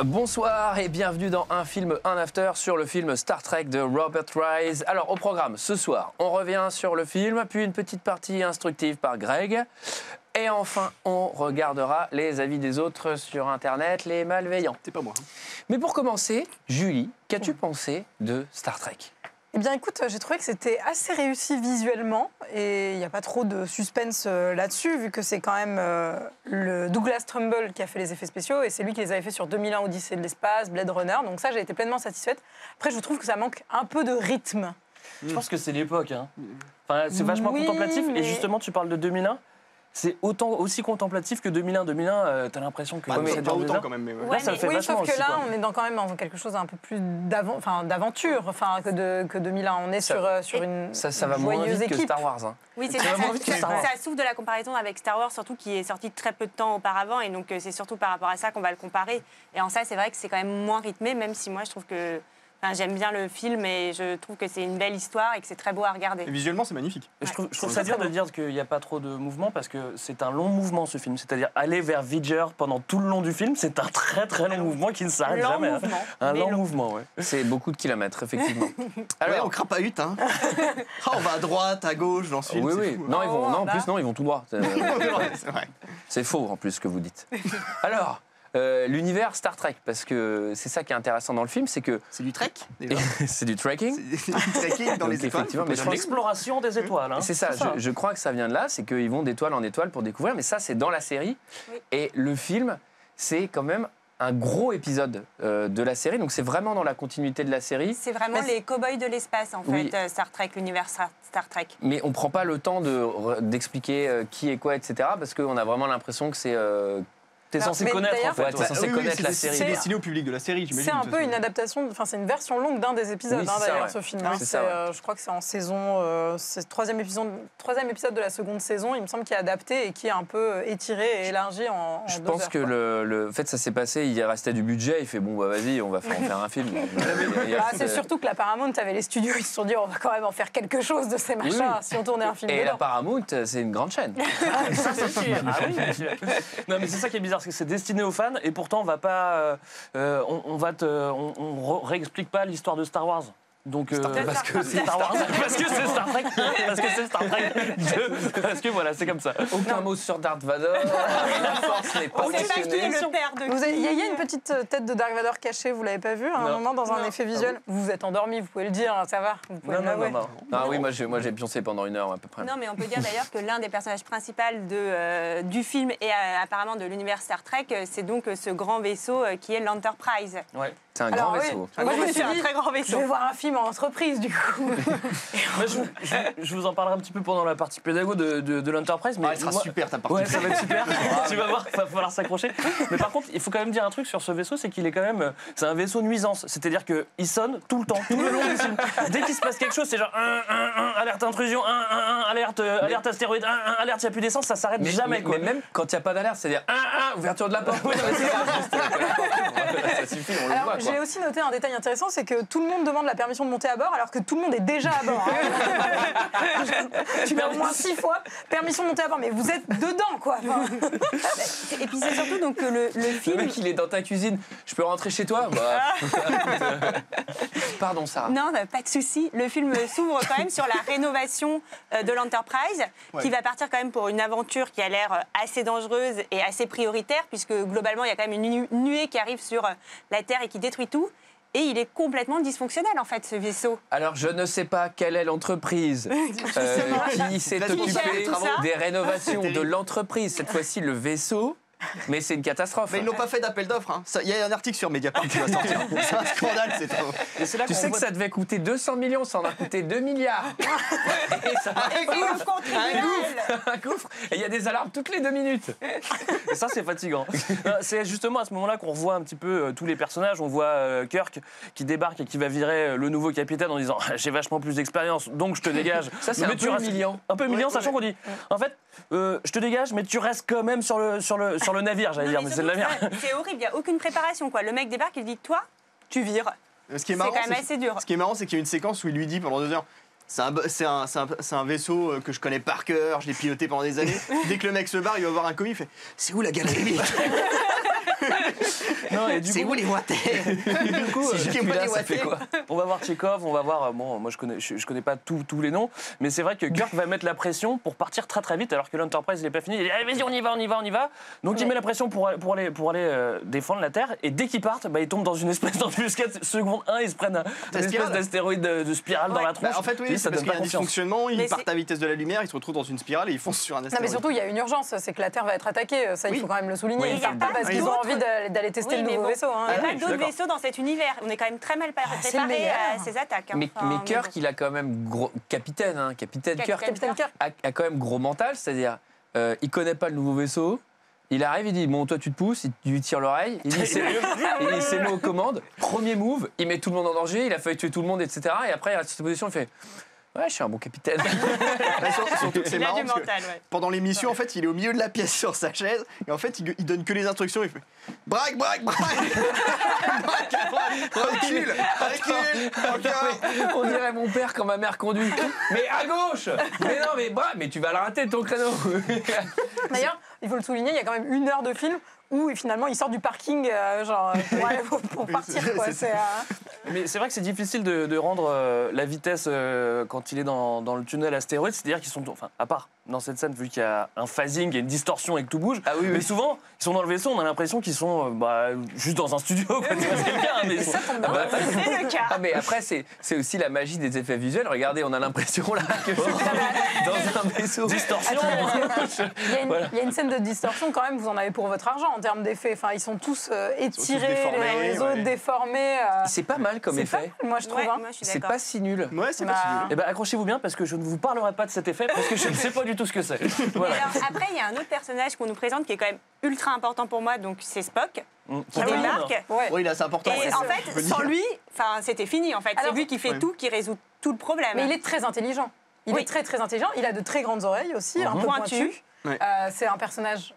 Bonsoir et bienvenue dans Un film, un after sur le film Star Trek de Robert Wise. Alors au programme ce soir, on revient sur le film, puis une petite partie instructive par Greg. Et enfin, on regardera les avis des autres sur Internet, les malveillants. C'est pas moi. Mais pour commencer, Julie, qu'as-tu pensé de Star Trek ? Eh bien, écoute, j'ai trouvé que c'était assez réussi visuellement et il n'y a pas trop de suspense là-dessus, vu que c'est quand même le Douglas Trumbull qui a fait les effets spéciaux et c'est lui qui les avait fait sur 2001 Odyssée de l'espace, Blade Runner. Donc ça, j'ai été pleinement satisfaite. Après, je trouve que ça manque un peu de rythme. Je pense que c'est l'époque. Hein. Enfin, c'est vachement contemplatif. Et justement, tu parles de 2001. C'est aussi contemplatif que 2001. 2001, t'as l'impression que... mais pas autant quand même. Mais ouais. Là, ça fait vachement sauf que là, on est quand même dans quelque chose un peu plus d'aventure que 2001. On est sur une ça va moins vite équipe. que Star Wars. Hein. Oui, c'est ça souffre de la comparaison avec Star Wars, surtout qui est sorti très peu de temps auparavant. Et donc, c'est surtout par rapport à ça qu'on va le comparer. Et en ça, c'est vrai que c'est quand même moins rythmé, même si moi, je trouve que... Enfin, j'aime bien le film et je trouve que c'est une belle histoire et que c'est très beau à regarder. Et visuellement, c'est magnifique. Je trouve ça dur de dire qu'il n'y a pas trop de mouvement parce que c'est un long mouvement ce film. C'est-à-dire aller vers Vidger pendant tout le long du film, c'est un très très long mouvement qui ne s'arrête jamais. Mouvement, un long mouvement, ouais. C'est beaucoup de kilomètres, effectivement. Alors, ouais, on crapahute, hein. On va à droite, à gauche dans ce film. Oui, oui. Fou, non, en plus, ils vont tout droit. C'est vrai. C'est faux, en plus, ce que vous dites. Alors... l'univers Star Trek, parce que c'est ça qui est intéressant dans le film, c'est que... C'est du trek, déjà. C'est du trekking. C'est du trekking dans les étoiles. Mais c'est l'exploration des étoiles. Hein. C'est ça, je crois que ça vient de là, c'est qu'ils vont d'étoile en étoile pour découvrir, mais ça, c'est dans la série. Oui. Et le film, c'est quand même un gros épisode de la série, donc c'est vraiment dans la continuité de la série. C'est vraiment les cow-boys de l'espace, en fait, Star Trek, l'univers Star Trek. Mais on ne prend pas le temps d'expliquer qui est quoi, etc., parce qu'on a vraiment l'impression que c'est... T'es censé connaître, en fait. Ouais, t'es censé connaître la série. C'est destiné au public de la série, j'imagine. C'est un peu une adaptation, enfin c'est une version longue d'un des épisodes, d'ailleurs, ce film. Je crois que c'est en saison, c'est le troisième épisode de la seconde saison, il me semble, qui est adapté et qui est un peu étiré et élargi en 2 heures. Je pense que en fait, ça s'est passé, il restait du budget, il fait bon, bah vas-y, on va en faire un film. C'est surtout que la Paramount, t'avais les studios, ils se sont dit, on va quand même en faire quelque chose de ces machins si on tournait un film. Et la Paramount, c'est une grande chaîne. Ça, c'est sûr. Ah oui, bien sûr. Non, mais c'est ça qui est bizarre. Parce que c'est destiné aux fans et pourtant on va pas, on réexplique pas l'histoire de Star Wars. Donc parce que c'est Star Wars, parce que c'est Star Trek, parce que c'est Star Trek 2, parce que voilà, c'est comme ça. Aucun mot sur Darth Vader. La force n'est pas questionnée. Il y a une petite tête de Darth Vader cachée, vous l'avez pas vu à un moment dans un effet visuel. Vous vous êtes endormi, vous pouvez le dire, ça va. Vous pouvez non. Ah oui, moi j'ai pioncé pendant 1 heure à peu près. Non, mais on peut dire d'ailleurs que l'un des personnages principaux du film et apparemment de l'univers Star Trek, c'est donc ce grand vaisseau qui est l'Enterprise. Ouais. C'est un grand vaisseau. Moi, je me suis dit, un très grand vaisseau. Je vais voir un film en entreprise, du coup. Je vous en parlerai un petit peu pendant la partie pédago de l'Enterprise. Mais elle sera super, ta partie. Ouais, ça va être super. Tu vas voir, il va falloir s'accrocher. Mais par contre, il faut quand même dire un truc sur ce vaisseau, c'est qu'il est quand même... C'est un vaisseau nuisance. C'est-à-dire qu'il sonne tout le temps, tout le long du film. Dès qu'il se passe quelque chose, c'est genre alerte intrusion, alerte astéroïde, alerte, il n'y a plus d'essence, ça s'arrête jamais. Mais même quand il n'y a pas d'alerte, c'est-à-dire ouverture de la porte. Ça suffit, on le voit. J'ai aussi noté un détail intéressant, c'est que tout le monde demande la permission de monter à bord alors que tout le monde est déjà à bord. Tu mets au moins 6 fois permission de monter à bord, mais vous êtes dedans, quoi. Et puis c'est surtout donc que le film... Le mec, il est dans ta cuisine. Je peux rentrer chez toi ? Pardon, Sarah. Non, pas de souci. Le film s'ouvre quand même sur la rénovation de l'Enterprise, qui va partir quand même pour une aventure qui a l'air assez dangereuse et assez prioritaire, puisque globalement, il y a quand même une nuée qui arrive sur la Terre et qui détruit tout. Et il est complètement dysfonctionnel, en fait, ce vaisseau. Alors, je ne sais pas quelle est l'entreprise qui s'est occupée des rénovations de l'entreprise. Cette fois-ci, le vaisseau. Mais c'est une catastrophe. Mais ils n'ont pas fait d'appel d'offres. Il y a un article sur Mediapart qui va sortir. C'est un scandale, c'est trop. Tu sais que ça devait coûter 200 millions, ça en a coûté 2 milliards. Un gouffre. Et il y a des alarmes toutes les 2 minutes. Et ça, c'est fatigant. C'est justement à ce moment-là qu'on revoit un petit peu tous les personnages. On voit Kirk qui débarque et qui va virer le nouveau capitaine en disant « J'ai vachement plus d'expérience, donc je te dégage. » Ça, c'est un peu humiliant. Un peu humiliant, sachant qu'on dit « En fait, je te dégage, mais tu restes quand même sur le navire, j'allais dire, mais c'est le navire. » C'est horrible, il n'y a aucune préparation, quoi. Le mec débarque, il dit « Toi, tu vires. » C'est quand même assez dur. Ce qui est marrant, c'est qu'il y a une séquence où il lui dit pendant 2 heures c'est un vaisseau que je connais par cœur, je l'ai piloté pendant des années. Dès que le mec se barre, il va voir un commis, il fait « C'est où la galerie ?» Non, et du C'est coup, où les wattés du coup, Si je Puis n'aime pas là, les ça fait wattés. quoi? on va voir Tchekhov, on va voir. Bon, moi je connais pas tous les noms, mais c'est vrai que Kirk va mettre la pression pour partir très très vite, alors que l'Enterprise n'est pas fini. Il dit allez, vas-y, on y va. Donc il met la pression pour aller défendre la Terre, et dès qu'ils partent, bah, ils tombent dans une espèce d'embuscade. Seconde 1, ils se prennent une espèce spirale. d'astéroïde de spirale dans la tronche. Bah, en fait, oui, Et c'est parce qu'il y a un confiance. dysfonctionnement, ils Mais partent à vitesse de la lumière, ils se retrouvent dans une spirale et ils foncent sur un Non, astéroïde. mais surtout, il y a une urgence, c'est que la Terre va être attaquée. Ça, il Oui. faut quand même le souligner. Oui, Ils il y a partent pas pas parce qu'ils ont d'autres- envie d'aller tester Oui, le mais nouveau bon. vaisseau. hein. Il n'y a oui, pas je suis d'autres d'accord. vaisseaux dans cet univers. On est quand même très mal c'est le préparé meilleur. à ces attaques. hein. Mais Enfin, Kirk, bon. il a quand même gros capitaine, hein, capitaine Kirk Capitaine Kirk. a quand même gros mental, c'est-à-dire il connaît pas le nouveau vaisseau. Il arrive, il dit bon toi tu te pousses, il lui tire l'oreille, il dit c'est nous aux commandes. Premier move, il met tout le monde en danger, il a failli tuer tout le monde, etc. Et après il reste sur cette position, il fait ouais je suis un bon capitaine. Bah, surtout que c'est Il a marrant du parce que mental, ouais. pendant l'émission, en fait, il est au milieu de la pièce sur sa chaise et en fait, il donne que les instructions. Il fait braque, recule, On dirait mon père quand ma mère conduit. Mais à gauche. Mais non mais tu vas le rater ton créneau. D'ailleurs, il faut le souligner, il y a quand même 1 heure de film où finalement il sort du parking pour partir. Quoi. c'est- Mais c'est vrai que c'est difficile de rendre la vitesse quand il est dans le tunnel astéroïde. C'est-à-dire qu'ils sont, enfin, à part dans cette scène, vu qu'il y a un phasing, il y a une distorsion et que tout bouge. Ah oui, oui. Mais souvent, ils sont dans le vaisseau, on a l'impression qu'ils sont juste dans un studio. Quoi. Tu vois, c'est le cas, hein, mais ils sont- Ça tombe bien. C'est le cas. Ah mais après c'est aussi la magie des effets visuels. Regardez, on a l'impression là que je suis dans un vaisseau. Distorsion. Il y a une scène de distorsion quand même, vous en avez pour votre argent en termes d'effets. Enfin, ils sont tous étirés, déformés, les autres ouais. déformés. C'est pas mal comme c'est effet. pas mal, moi je trouve. Ouais, hein. moi, je suis C'est d'accord. pas si nul. Ouais, c'est Bah, pas si nul. Eh ben, accrochez-vous bien parce que je ne vous parlerai pas de cet effet parce que je ne sais pas du tout ce que c'est. Et Voilà. alors, après, il y a un autre personnage qu'on nous présente qui est quand même ultra important pour moi, donc c'est Spock, qui Ah oui, débarque. Ouais. Oui, là, c'est important. Et ouais. en On fait, peut sans dire. lui, c'était fini en fait. C'est Alors, lui qui fait ouais. tout, qui résout tout le problème. Mais il est très intelligent. Il Oui. est très très intelligent. Il a de très grandes oreilles aussi, un peu Pointues. pointues. Ouais. C'est un personnage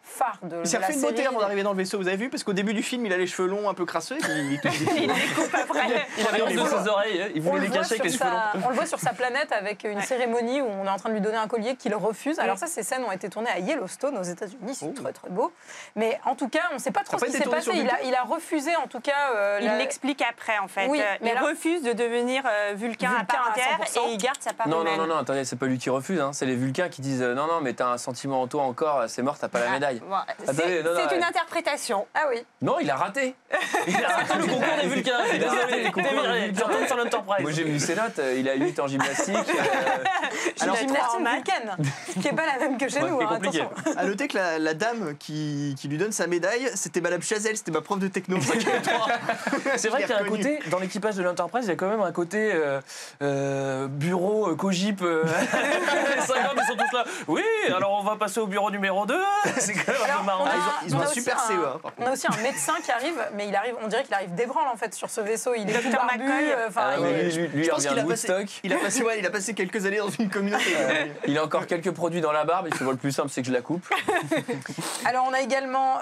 phare de Il s'est la refait une beauté série. avant d'arriver dans le vaisseau, vous avez vu? Parce qu'au début du film, il a les cheveux longs, un peu crasseux. Et puis Il les coupe après. Il avait honte de ses oreilles, hein. Il On voulait le les voit cacher avec les sur cheveux longs. on le voit sur sa planète avec une Ouais. cérémonie où on est en train de lui donner un collier qu'il refuse. Alors ça, ces scènes ont été tournées à Yellowstone aux États-Unis, c'est très très beau. Mais en tout cas, on ne sait pas trop Ça ce a qui pas été s'est tourné passé. sur Il a refusé en tout cas. Il l'explique après en fait. Oui, mais il là- refuse de devenir vulcain à part à entière 100%. et il garde sa part Non, humaine. non, attendez, c'est pas lui qui refuse, hein. C'est les Vulcains qui disent non, mais t'as un sentiment en toi encore, c'est mort, t'as pas la médaille. Bon, Attendez, non, c'est une ouais. interprétation. Ah oui. Non, il a raté. Il a raté le concours des Vulcains. Je suis Il a raté désolé, le concours t'es des viré. Tu Vulcains. retournes sur l'Enterprise. Moi j'ai vu ses notes, il a 8 en gymnastique. Alors, j'ai gymnastique trois en maths. vulcaine, qui n'est pas la même que chez Ouais, nous. qui est hein, compliqué. attention. à noter que la dame qui lui donne sa médaille, c'était Madame Chazelle, c'était ma prof de techno. C'est vrai Je qu'il y a l'ai un côté, dans l'équipage de l'Enterprise, il y a quand même un côté bureau, cogip. Les 50, ils sont tous là. Oui, alors on va passer au bureau numéro 2. C'est quand même un peu Alors, marrant. ils ont on a un aussi super CEA, par On a aussi un médecin qui arrive, mais on dirait qu'il arrive d'ébranle en fait sur ce vaisseau. Il est tout Dr. barbu. McCoy. Enfin, Ah il oui, est- lui, il Je pense revient qu'il de a passé, Woodstock. il a passé quelques années dans une communauté. Il a encore quelques produits dans la barbe, il fait le plus simple, c'est que je la coupe. Alors on a également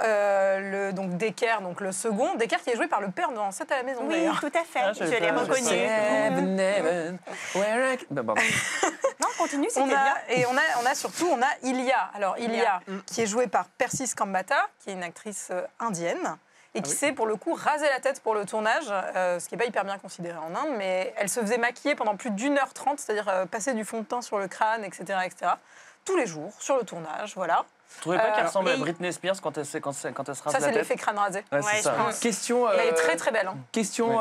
donc Decker, donc le second. Decker qui est joué par le père dans 7 à la maison Oui, d'ailleurs. tout à fait. Ah, je savais l'ai pas, je reconnu. Heaven, heaven, where I- Bah, pardon. Non, continue, c'était On bien. a, et on a surtout Ilia. Alors Ilia, qui est jouée par Persis Kambata, qui est une actrice indienne. Et qui s'est pour le coup rasé la tête pour le tournage, ce qui n'est pas hyper bien considéré en Inde, mais elle se faisait maquiller pendant plus d'1h30, c'est-à-dire passer du fond de teint sur le crâne, etc., tous les jours sur le tournage, voilà. Vous trouvez pas qu'elle ressemble à et- Britney Spears quand elle se rase Ça, la c'est tête? l'effet crâne rasé. Ouais, Ouais, c'est je ça. pense. Question, Elle est très très belle. Hein. question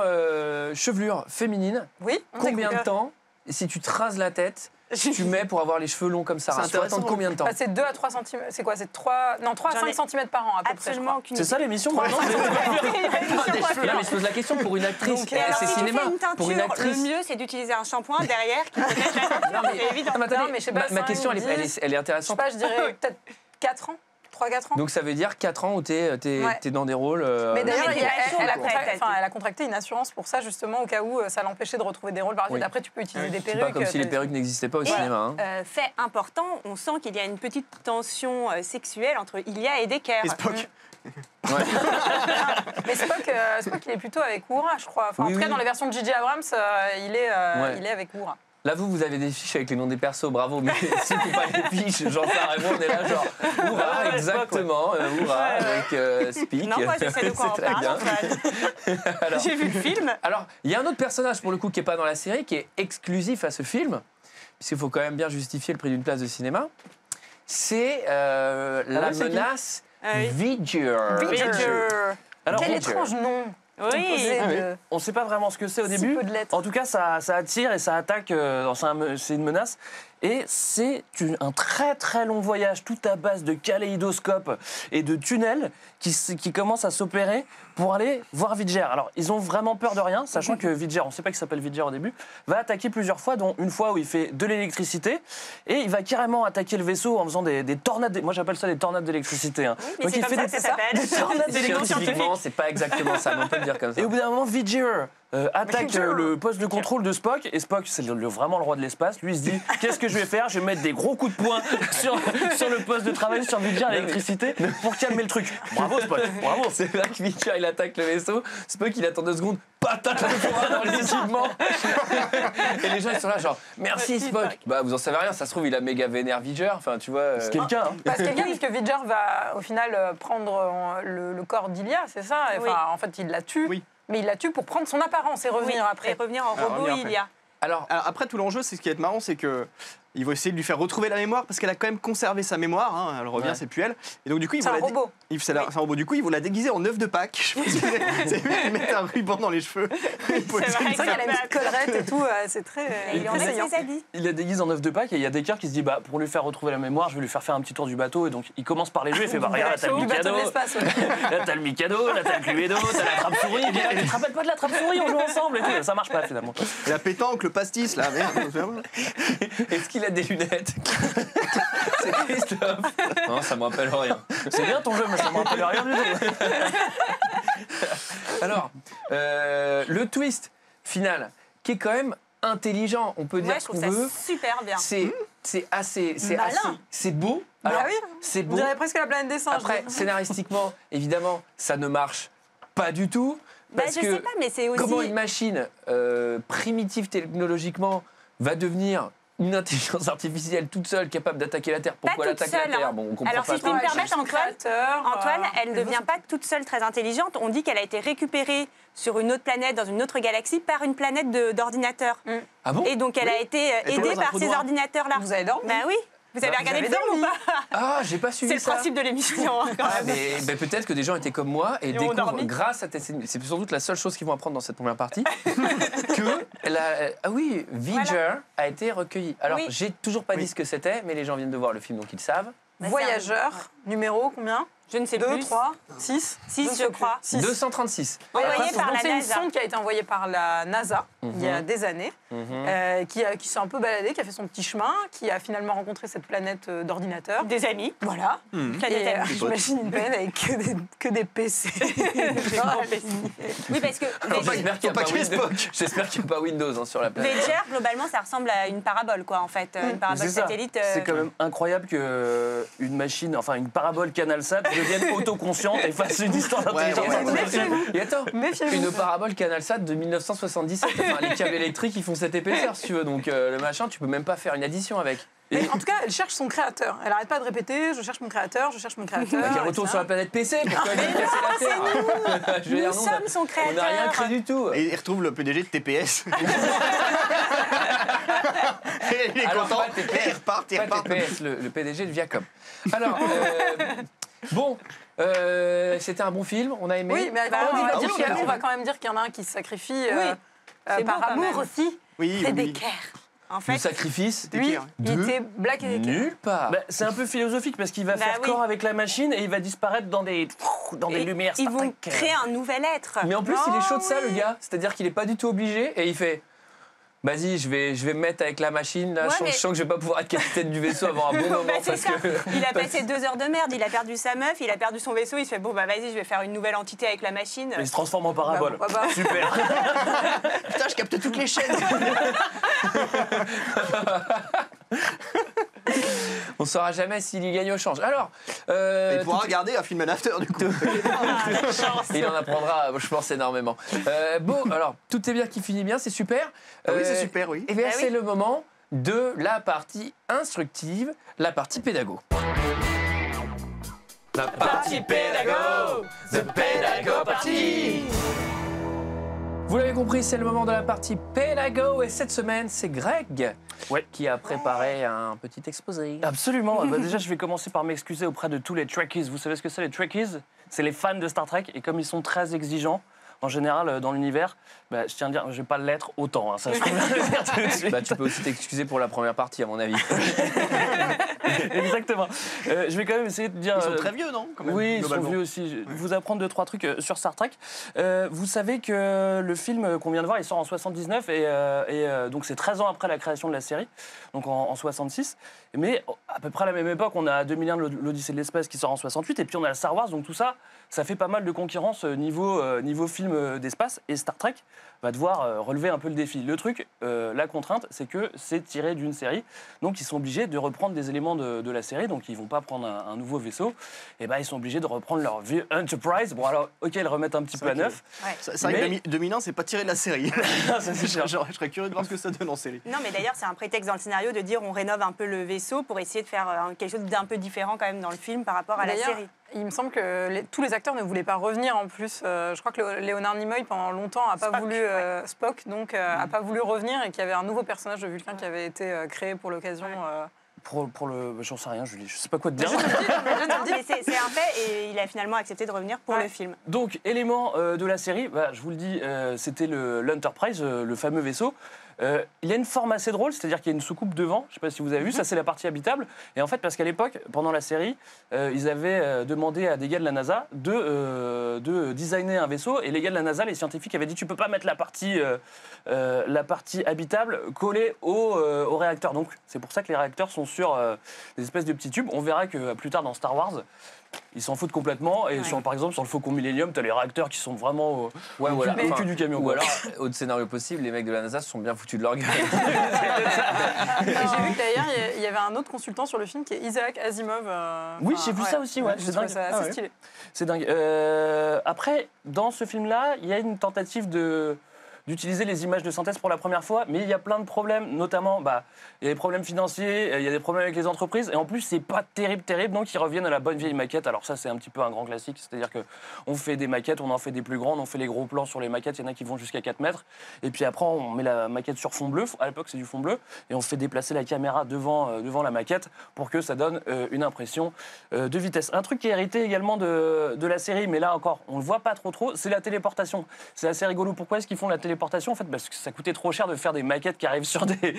chevelure féminine. Oui, on Combien de t'écoute. temps, si tu te rases la tête, tu mets pour avoir les cheveux longs comme ça? C'est Il faut attendre intéressant. combien de temps? Bah, c'est 2 à 3 cm. C'est quoi? C'est 3 à J'en 5 ai cm par an à peu Absolument près. aucune C'est idée. ça l'émission maintenant? Non, mais je pose la question pour une actrice. Donc, Et alors, c'est si cinéma. tu fais une teinture, Pour une actrice. le mieux, c'est d'utiliser un shampoing derrière qui protège la teinture, c'est évident. Ah, mais attendez, Non, mais je sais pas, ma 5, question, elle est 10, elle est Je sais intéressante. pas, je dirais peut-être 4 ans. 3-4 ans. Donc ça veut dire 4 ans où t'es Ouais. dans des rôles. Mais d'ailleurs, mais il y a- t'es elle a vachement contracté, après, elle a contracté une assurance pour ça, justement, au cas où ça l'empêchait de retrouver des rôles par la suite. Oui. Après, tu peux utiliser des C'est perruques. pas comme si les t'as- perruques n'existaient pas au Et, cinéma. Hein. fait important, on sent qu'il y a une petite tension sexuelle entre Ilia et Decker. Et Spock. Mais Spock, il est plutôt avec Uhura, je crois. Enfin, Oui, en tout cas, oui. dans les versions de J.J. Abrams, il est avec Uhura. Là, vous avez des fiches avec les noms des persos, bravo, mais si vous pas les fiches, genre ça, Raymond, on est là, genre, hurrah, Ouais, exactement, hurrah, avec Speak. Non, moi, je sais de quoi on C'est très parle, bien. Antoine. Alors- J'ai vu le film. Alors, il y a un autre personnage, pour le coup, qui n'est pas dans la série, qui est exclusif à ce film, puisqu'il faut quand même bien justifier le prix d'une place de cinéma. C'est la c'est qui menace Oui. Vidger. Alors, Quel Vidger. étrange nom. Oui. composé de on ne sait pas vraiment ce que c'est au si début. peu de lettres. En tout cas, ça attire et ça attaque. C'est une menace. Et c'est un très très long voyage, tout à base de kaléidoscopes et de tunnels qui commencent à s'opérer pour aller voir Vidger. Alors, ils ont vraiment peur de rien, sachant que Vidger, on ne sait pas qu'il s'appelle Vidger au début, va attaquer plusieurs fois, dont une fois où il fait de l'électricité. Et il va carrément attaquer le vaisseau en faisant des tornades. Moi, j'appelle ça des tornades d'électricité. Hein. Mais Donc, c'est il comme fait ça des que ça s'appelle. tornades d'électricité. Scientifiquement, c'est pas exactement ça, mais on peut le dire comme ça. Et au bout d'un moment, Vidger attaque Vidger. le poste de contrôle de Spock. Et Spock, c'est vraiment le roi de l'espace. Lui, il se dit qu'est-ce que je vais faire? Je vais mettre des gros coups de poing sur le poste de travail, sur Vidger à l'électricité, pour calmer le truc. Bravo, Spock, bravo. C'est là que Vidger, il attaque le vaisseau. Spock, il attend 2 secondes, patate le fourra dans les équipements. Et les gens, ils sont là, genre, merci Spock. Bah, vous en savez rien, ça se trouve, il a méga vénère Vidger. Enfin, tu vois. C'est quelqu'un. Hein. Parce que Vidger va au final prendre le corps d'Ilia, c'est ça? Enfin, Oui. En fait, il la tue, Oui. mais il la tue pour prendre son apparence et revenir Oui, après. Et revenir en Alors, robot, revenir il y a. Alors, Alors après tout l'enjeu, c'est ce qui est marrant, c'est que ils vont essayer de lui faire retrouver la mémoire parce qu'elle a quand même conservé sa mémoire. Hein, elle revient, Ouais. c'est plus elle. Et donc du coup, ils C'est vont un la dé- robot. c'est un robot. Du coup, ils vont la déguiser en œuf de Pâques. Je sais pas si vous avez vu, ils mettent un ruban dans les cheveux. vrai. C'est vrai qu'elle a une petite collerette et tout, c'est très Il lui enlève conseillant. ses habits. Il la déguise en œuf de Pâques et il y a Decker qui se dit bah, pour lui faire retrouver la mémoire, je vais lui faire un petit tour du bateau. Et donc il commence par les jeux, il fait bah, regarde, là t'as le Du bateau Mikado, de l'espace, ouais. là t'as le Mikado, là t'as le Cluedo, t'as la trappe-souris. Et puis là, tu te rappelles pas de la trappe-souris, on joue ensemble et tout. Ça marche pas finalement. Et la pétanque, le pastis, là, merde. est-ce qu'il a des lunettes? C'est Christophe. Non, ça me rappelle rien. C'est bien ton jeu, mais ça me rappelle rien du tout. Alors, le twist final, qui est quand même intelligent, on peut dire Moi, je ce trouve qu'on ça veut. super bien. C'est assez, Malin. c'est beau. Bah Alors, oui. c'est On beau. dirait presque la planète des singes. Après, scénaristiquement, évidemment, ça ne marche pas du tout. Bah, Parce je que sais pas, mais c'est aussi. comment une machine primitive technologiquement va devenir une intelligence artificielle toute seule capable d'attaquer la Terre? Pourquoi elle toute attaque la seule, Terre? hein. Bon, on comprend Alors, pas si je peux trop. me permettre, Antoine, elle ne ne devient pas toute seule très intelligente. On dit qu'elle a été récupérée sur une autre planète, dans une autre galaxie, par une planète d'ordinateurs. Ah bon? Et donc, elle a été Elle tombe aidée dans un par trou ces noir. ordinateurs-là. Vous avez dormi? Bah oui. Vous avez Bah, regardé vous le avez film ou dormi. pas Ah, j'ai pas suivi C'est le ça. principe de l'émission, hein, quand Ah, même. mais peut-être que des gens étaient comme moi et Et ont découvrent, dormi. grâce à c'est sans doute la seule chose qu'ils vont apprendre dans cette première partie, que ah oui, Vidger a été recueilli. Alors, Oui. j'ai toujours pas dit ce que c'était, mais les gens viennent de voir le film, donc ils le savent. Voyageur, numéro combien? Je ne sais 2, plus. 3, 6 Six, je crois. 236. Envoyé par la C'est une NASA. sonde qui a été envoyée par la NASA il y a des années, qui s'est un peu baladée, qui a fait son petit chemin, qui a finalement rencontré cette planète d'ordinateurs. Des amis. Voilà. Planète Et amis. j'imagine une planète avec que des PC. Oui, parce que J'espère qu'il n'y a pas pas tuer Windows, Spock. j'espère qu'il y a pas Windows hein, sur la planète. Voyager, globalement, ça ressemble à une parabole, quoi, en fait. Une parabole C'est ça. satellite. C'est quand même incroyable que une machine, enfin une parabole CanalSat devienne autoconsciente et fasse une histoire d'intelligence ouais, ouais. artificielle. Et attends, Méfiez-vous. une parabole CanalSat de 1977. Enfin, les câbles électriques, ils font cette épaisseur, si tu veux. Donc, le machin, tu peux même pas faire une addition avec. Mais en tout cas, elle cherche son créateur. Elle arrête pas de répéter je cherche mon créateur, je cherche mon créateur. Bah, qu'elle retourne etc. sur la planète PC. Pourquoi elle vient casser la Terre? Je veux dire, Nous non, sommes son on créateur. n'a rien cru du tout. Et il retrouve le PDG de TPS. Et il est Alors, content. pas TPS. Et il repart, il Pas repart. TPS, le PDG de Viacom. Alors, bon, c'était un bon film, on a aimé. Oui, mais Bah, on, va oui, dire oui, qu'il y a- oui. on va quand même dire qu'il y en a un qui se sacrifie C'est par beau, quand amour même. aussi. Oui, C'est oui. Decker. En Le fait, sacrifice Lui, Decker. il De était Black et Decker. nulle part. Bah, c'est un peu philosophique parce qu'il va Bah faire oui. corps avec la machine et il va disparaître dans des et lumières. ils Star vont Trek. créer un nouvel être. Mais en plus, il est chaud de ça, oui. le gars. C'est-à-dire qu'il est pas du tout obligé et il fait. Vas-y, je vais me mettre avec la machine. Là, Ouais, je mais- sens que je vais pas pouvoir être capitaine du vaisseau avant un bon moment. Bah, c'est parce ça. que... Il a passé 2 heures de merde, il a perdu sa meuf, il a perdu son vaisseau, il se fait bon bah vas-y je vais faire une nouvelle entité avec la machine. Il se transforme en parabole. Bah, pourquoi pas. Super. Putain, je capte toutes les chaînes. On ne saura jamais s'il y gagne au change. Alors, Il pourra regarder un film à l'after du coup. il en apprendra, je pense, énormément. Bon, alors, tout est bien qui finit bien, c'est super. Ah oui, c'est super, oui. Et bien, Ah oui. c'est le moment de la partie instructive, la partie pédago. La partie pédago, the pédago party. Vous l'avez compris, c'est le moment de la partie pédago et cette semaine, c'est Greg qui a préparé un petit exposé. Absolument. Bah, déjà, je vais commencer par m'excuser auprès de tous les Trekkies. Vous savez ce que c'est les Trekkies? C'est les fans de Star Trek et comme ils sont très exigeants, en général, dans l'univers, bah, je tiens à dire, je vais pas l'être autant. Hein, ça, je peux le dire tout de suite. Bah, tu peux aussi t'excuser pour la première partie, à mon avis. Exactement. Je vais quand même essayer de dire. Ils sont très vieux, non quand même, Oui, ils sont globalement. vieux aussi. Je vais vous apprendre 2-3 trucs sur Star Trek. Vous savez que le film qu'on vient de voir, il sort en 79 et donc c'est 13 ans après la création de la série, donc en 66. Mais à peu près à la même époque, on a 2001 de l'Odyssée de l'espace qui sort en 68 et puis on a Star Wars, donc tout ça, ça fait pas mal de concurrence niveau film d'espace et Star Trek va devoir relever un peu le défi. Le truc, la contrainte, c'est que c'est tiré d'une série, donc ils sont obligés de reprendre des éléments de la série, donc ils vont pas prendre un nouveau vaisseau, et ben ils sont obligés de reprendre leur vieux Enterprise. Bon alors, ok, ils le remettent un petit peu à neuf. Ouais. C'est vrai que 2001, c'est pas tiré de la série. Ça, c'est sûr. Je serais curieux de voir ce que ça donne en série. Non, mais d'ailleurs, c'est un prétexte dans le scénario de dire on rénove un peu le vaisseau pour essayer de faire quelque chose d'un peu différent quand même dans le film par rapport à la D'ailleurs, série. Il me semble que tous les acteurs ne voulaient pas revenir en plus. Je crois que Leonard Nimoy, pendant longtemps, a pas Spock, voulu Spock, donc a pas voulu revenir et qu'il y avait un nouveau personnage de Vulcain qui avait été créé pour l'occasion. Pour le... J'en sais rien, Julie, je sais pas quoi te dire. Non, mais c'est un fait et il a finalement accepté de revenir pour le film. Donc, élément de la série, bah, je vous le dis, c'était l'Enterprise, le fameux vaisseau. Il y a une forme assez drôle, c'est-à-dire qu'il y a une soucoupe devant, je ne sais pas si vous avez vu, ça c'est la partie habitable. Et en fait, parce qu'à l'époque, pendant la série, ils avaient demandé à des gars de la NASA de designer un vaisseau. Et les gars de la NASA, les scientifiques, avaient dit tu peux pas mettre la partie habitable collée au réacteur. Donc c'est pour ça que les réacteurs sont sur des espèces de petits tubes. On verra que plus tard dans Star Wars, ils s'en foutent complètement. Et par exemple, sur le Faucon Millennium, tu as les réacteurs qui sont vraiment Ouais, voilà. au cul du camion. Ou quoi. alors, autre scénario possible, les mecs de la NASA se sont bien foutus de leur gueule. J'ai vu que d'ailleurs, il y avait un autre consultant sur le film qui est Isaac Asimov. Oui, j'ai vu ça aussi, ouais, J'ai c'est trouvé dingue. ça Ah assez ouais. stylé. C'est dingue. Après, dans ce film-là, il y a une tentative d'utiliser les images de synthèse pour la première fois, mais il y a plein de problèmes, notamment, il y a des problèmes financiers, il y a des problèmes avec les entreprises, et en plus, c'est pas terrible, donc ils reviennent à la bonne vieille maquette. Alors ça, c'est un petit peu un grand classique, c'est-à-dire qu'on fait des maquettes, on en fait des plus grandes, on fait les gros plans sur les maquettes, il y en a qui vont jusqu'à 4 mètres, et puis après, on met la maquette sur fond bleu, à l'époque, c'est du fond bleu, et on fait déplacer la caméra devant la maquette pour que ça donne une impression de vitesse. Un truc qui est hérité également de la série, mais là encore, on le voit pas trop, c'est la téléportation. C'est assez rigolo. Pourquoi est-ce qu'ils font la téléportation? En fait, parce que ça coûtait trop cher de faire des maquettes qui arrivent sur des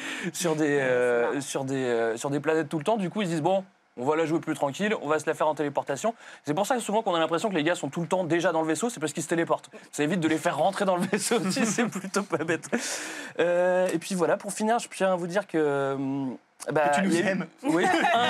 planètes tout le temps. Du coup, ils se disent bon, on va la jouer plus tranquille, on va se la faire en téléportation. C'est pour ça que souvent qu'on a l'impression que les gars sont tout le temps déjà dans le vaisseau, c'est parce qu'ils se téléportent. Ça évite de les faire rentrer dans le vaisseau aussi, c'est plutôt pas bête. Et puis voilà, pour finir, je tiens à vous dire que tu nous aimes. Oui,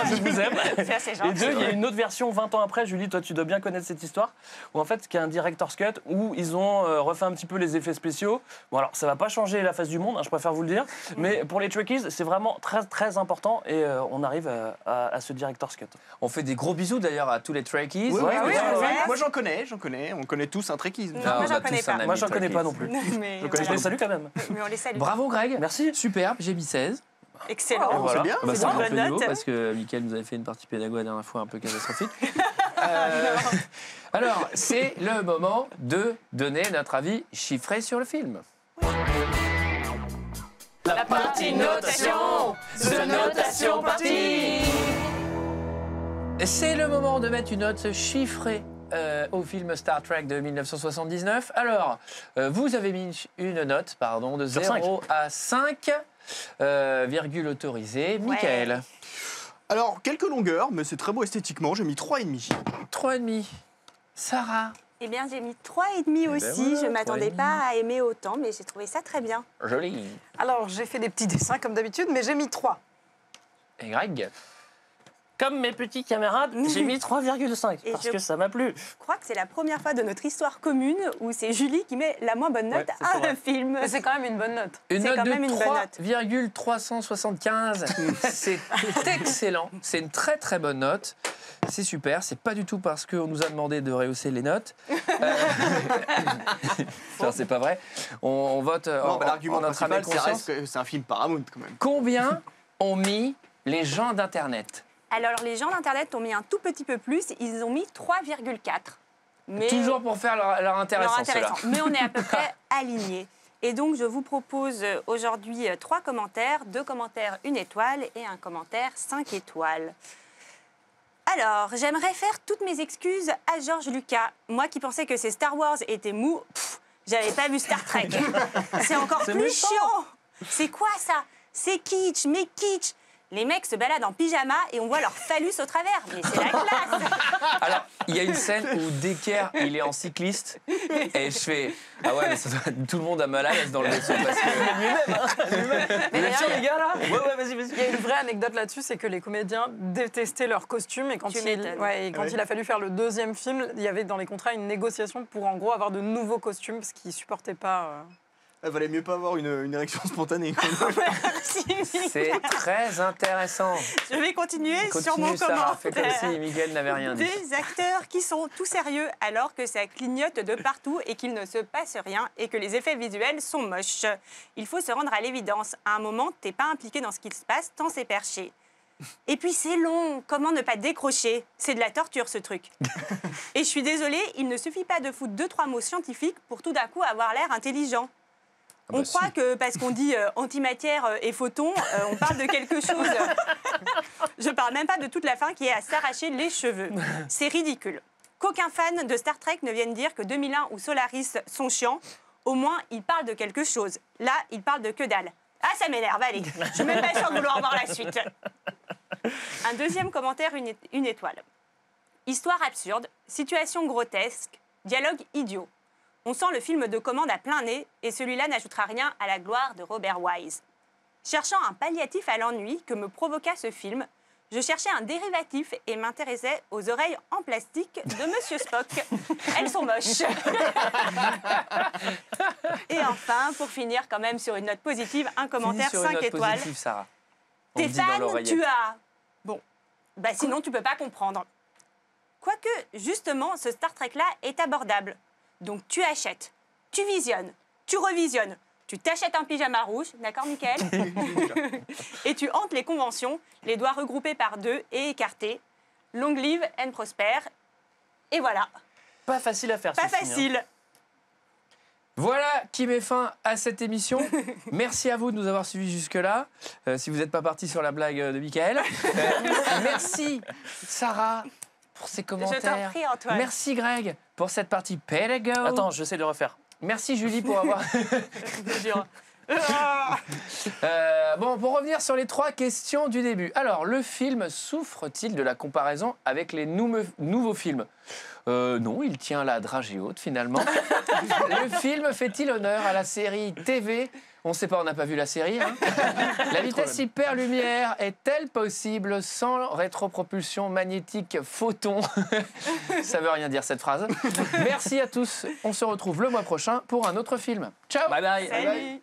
je vous aime. C'est assez Et gentil. deux, il y a une autre version 20 ans après, Julie, toi tu dois bien connaître cette histoire, où en fait, qui est un director's cut, où ils ont refait un petit peu les effets spéciaux. Bon alors, ça va pas changer la face du monde, hein, je préfère vous le dire, mais pour les Trekkies, c'est vraiment très important et on arrive à ce director's cut. On fait des gros bisous d'ailleurs à tous les Trekkies. Oui, oui, moi j'en connais. On connaît tous un Trekkies. Non, moi, j'en connais pas. Moi, j'en connais pas non plus. Mais, Je les salue quand même. mais on les salue. Bravo Greg. Merci. Superbe, j'ai mis 16. Excellent. Oh, Voilà. c'est bien. Bah, C'est c'est un une peu bonne niveau note. parce que Mickaël nous avait fait une partie pédago la dernière fois un peu catastrophique. Alors, c'est le moment de donner notre avis chiffré sur le film. La partie notation, The Notation Party. C'est le moment de mettre une note chiffrée au film Star Trek de 1979. Alors, vous avez mis une note, de Sur 0 à 5, virgule autorisée. Michael, Alors, quelques longueurs, mais c'est très beau esthétiquement. J'ai mis 3,5. 3,5. Sarah, Eh bien, j'ai mis 3,5 aussi. voilà, Je ne m'attendais 3,5. pas à aimer autant, mais j'ai trouvé ça très bien. joli. Alors, j'ai fait des petits dessins comme d'habitude, mais j'ai mis 3. Et Greg, comme mes petits camarades, j'ai mis 3,5 Et parce je- que ça m'a plu. Je crois que c'est la première fois de notre histoire commune où c'est Julie qui met la moins bonne note Ouais, c'est à vrai. un film. Mais c'est quand même une bonne note. Une C'est note quand de même une bonne note. 3,375. C'est excellent. C'est une très très bonne note. C'est super. C'est pas du tout parce qu'on nous a demandé de rehausser les notes. Non, c'est pas vrai. On vote Non, en, bah, l'argument en notre âme et principal, ça conscience. reste que c'est un film Paramount quand même. Combien ont mis les gens d'Internet? Alors les gens d'Internet ont mis un tout petit peu plus, ils ont mis 3,4. Mais Toujours pour faire leur alors intéressant, ceux-là. intéressant. Mais on est à peu près alignés. Et donc je vous propose aujourd'hui 3 commentaires, 2 commentaires 1 étoile et un commentaire 5 étoiles. Alors, j'aimerais faire toutes mes excuses à George Lucas. Moi qui pensais que ces Star Wars étaient mous, j'avais pas vu Star Trek. C'est encore C'est plus méchant. chiant. C'est quoi ça? C'est kitsch, mais kitsch. Les mecs se baladent en pyjama et on voit leur phallus au travers. Mais c'est la classe. Alors, il y a une scène où Decker, il est en cycliste, et je fais ah ouais, mais ça doit être tout le monde à mal à l'aise dans le vaisseau parce que Mais Vous êtes sûrs, d'ailleurs, les gars, là? Ouais, vas-y, il y a vas-y. une vraie anecdote là-dessus, c'est que les comédiens détestaient leurs costumes et quand, Tu m'étonnes. il a fallu faire le 2e film, il y avait dans les contrats une négociation pour en gros avoir de nouveaux costumes parce qu'ils supportaient pas. Il valait mieux pas avoir une érection spontanée. Quand même. Merci. c'est très intéressant. Je vais continuer sur Continue, mon Sarah, fais comme commentaire. si Miguel n'avait rien dit. Des acteurs qui sont tout sérieux alors que ça clignote de partout et qu'il ne se passe rien et que les effets visuels sont moches. Il faut se rendre à l'évidence. À un moment, t'es pas impliqué dans ce qui se passe tant c'est perché. Et puis c'est long, comment ne pas décrocher? C'est de la torture ce truc. Et je suis désolée, il ne suffit pas de foutre 2-3 mots scientifiques pour tout d'un coup avoir l'air intelligent. On croit que parce qu'on dit antimatière et photon, on parle de quelque chose. Je parle même pas de toute la fin qui est à s'arracher les cheveux. C'est ridicule. Qu'aucun fan de Star Trek ne vienne dire que 2001 ou Solaris sont chiants. Au moins, ils parlent de quelque chose. Là, ils parlent de que dalle. Ah, ça m'énerve, allez. Je suis même pas sûre de vouloir voir la suite. Un deuxième commentaire, une étoile. Histoire absurde, situation grotesque, dialogue idiot. On sent le film de commande à plein nez et celui-là n'ajoutera rien à la gloire de Robert Wise. Cherchant un palliatif à l'ennui que me provoqua ce film, je cherchais un dérivatif et m'intéressais aux oreilles en plastique de Monsieur Spock. Elles sont moches. Et enfin, pour finir quand même sur une note positive, un commentaire Finis sur une 5 note étoiles. positive, Sarah. On T'es dit dans fan, l'oreillette. tu as... Bon, bah sinon tu peux pas comprendre. Quoique, justement, ce Star Trek-là est abordable. Donc tu achètes, tu visionnes, tu revisionnes, tu t'achètes un pyjama rouge, d'accord Mickaël? Et tu hantes les conventions, les doigts regroupés par 2 et écartés. Long live and prosper. Et voilà, Pas facile à faire, pas ceci, hein. facile. Voilà qui met fin à cette émission. Merci à vous de nous avoir suivis jusque-là. Si vous n'êtes pas parti sur la blague de Michael. Merci Sarah pour ces Je t'en commentaires. prie, Antoine. Merci Greg pour cette partie Pédago. Attends, j'essaie de refaire. Merci Julie pour avoir... Dur. Bon, pour revenir sur les 3 questions du début. Alors, le film souffre-t-il de la comparaison avec les nouveaux films? Non, il tient la dragée haute finalement. Le film fait-il honneur à la série TV? On ne sait pas, on n'a pas vu la série. Hein. La vitesse hyper-lumière est-elle possible sans rétropropulsion magnétique photon? Ça veut rien dire cette phrase. Merci à tous. On se retrouve le mois prochain pour un autre film. Ciao. Bye bye. Salut.